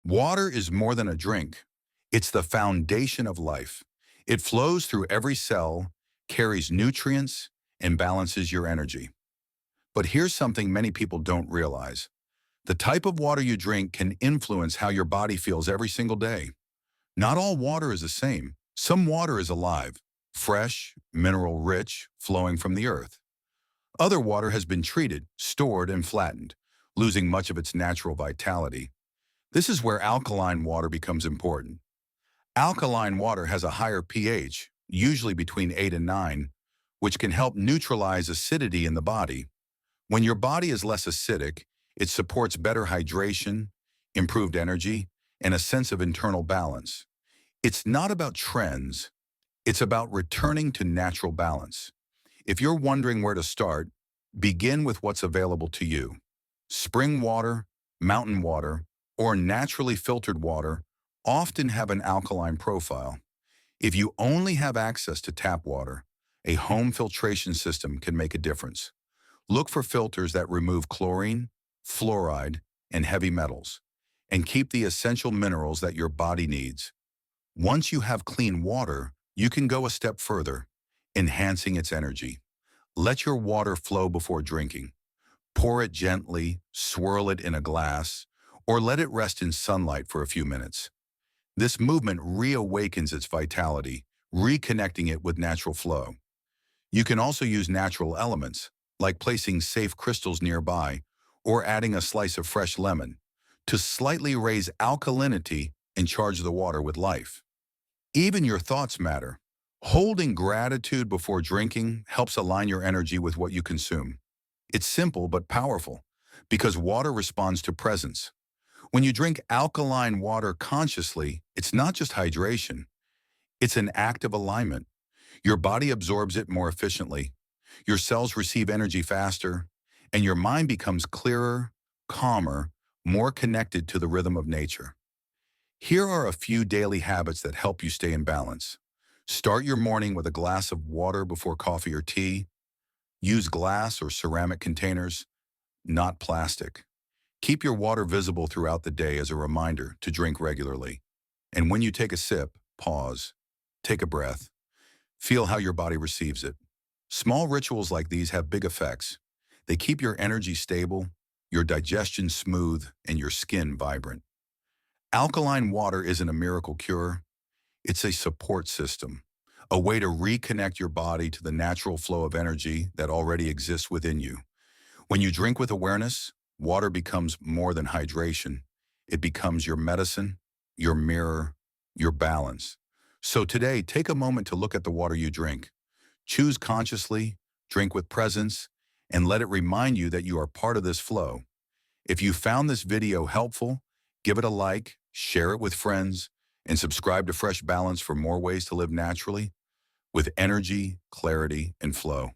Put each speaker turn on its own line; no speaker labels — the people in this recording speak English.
Water is more than a drink. It's the foundation of life. It flows through every cell, carries nutrients, and balances your energy. But here's something many people don't realize. The type of water you drink can influence how your body feels every single day. Not all water is the same. Some water is alive, fresh, mineral-rich, flowing from the earth. Other water has been treated, stored, and flattened, losing much of its natural vitality. This is where alkaline water becomes important. Alkaline water has a higher pH, usually between 8 and 9, which can help neutralize acidity in the body. When your body is less acidic, it supports better hydration, improved energy, and a sense of internal balance. It's not about trends, it's about returning to natural balance. If you're wondering where to start, begin with what's available to you. Spring water, mountain water, or naturally filtered water often have an alkaline profile. If you only have access to tap water, a home filtration system can make a difference. Look for filters that remove chlorine, fluoride, and heavy metals, and keep the essential minerals that your body needs. Once you have clean water, you can go a step further, enhancing its energy. Let your water flow before drinking. Pour it gently, swirl it in a glass, or let it rest in sunlight for a few minutes. This movement reawakens its vitality, reconnecting it with natural flow. You can also use natural elements, like placing safe crystals nearby or adding a slice of fresh lemon, to slightly raise alkalinity and charge the water with life. Even your thoughts matter. Holding gratitude before drinking helps align your energy with what you consume. It's simple but powerful, because water responds to presence. When you drink alkaline water consciously, it's not just hydration, it's an act of alignment. Your body absorbs it more efficiently, your cells receive energy faster, and your mind becomes clearer, calmer, more connected to the rhythm of nature. Here are a few daily habits that help you stay in balance. Start your morning with a glass of water before coffee or tea. Use glass or ceramic containers, not plastic. Keep your water visible throughout the day as a reminder to drink regularly. And when you take a sip, pause. Take a breath. Feel how your body receives it. Small rituals like these have big effects. They keep your energy stable, your digestion smooth, and your skin vibrant. Alkaline water isn't a miracle cure. It's a support system, a way to reconnect your body to the natural flow of energy that already exists within you. When you drink with awareness, water becomes more than hydration. It becomes your medicine, your mirror, your balance. So today, take a moment to look at the water you drink. Choose consciously, drink with presence, and let it remind you that you are part of this flow. If you found this video helpful, give it a like, share it with friends, and subscribe to Fresh Balance for more ways to live naturally with energy, clarity, and flow.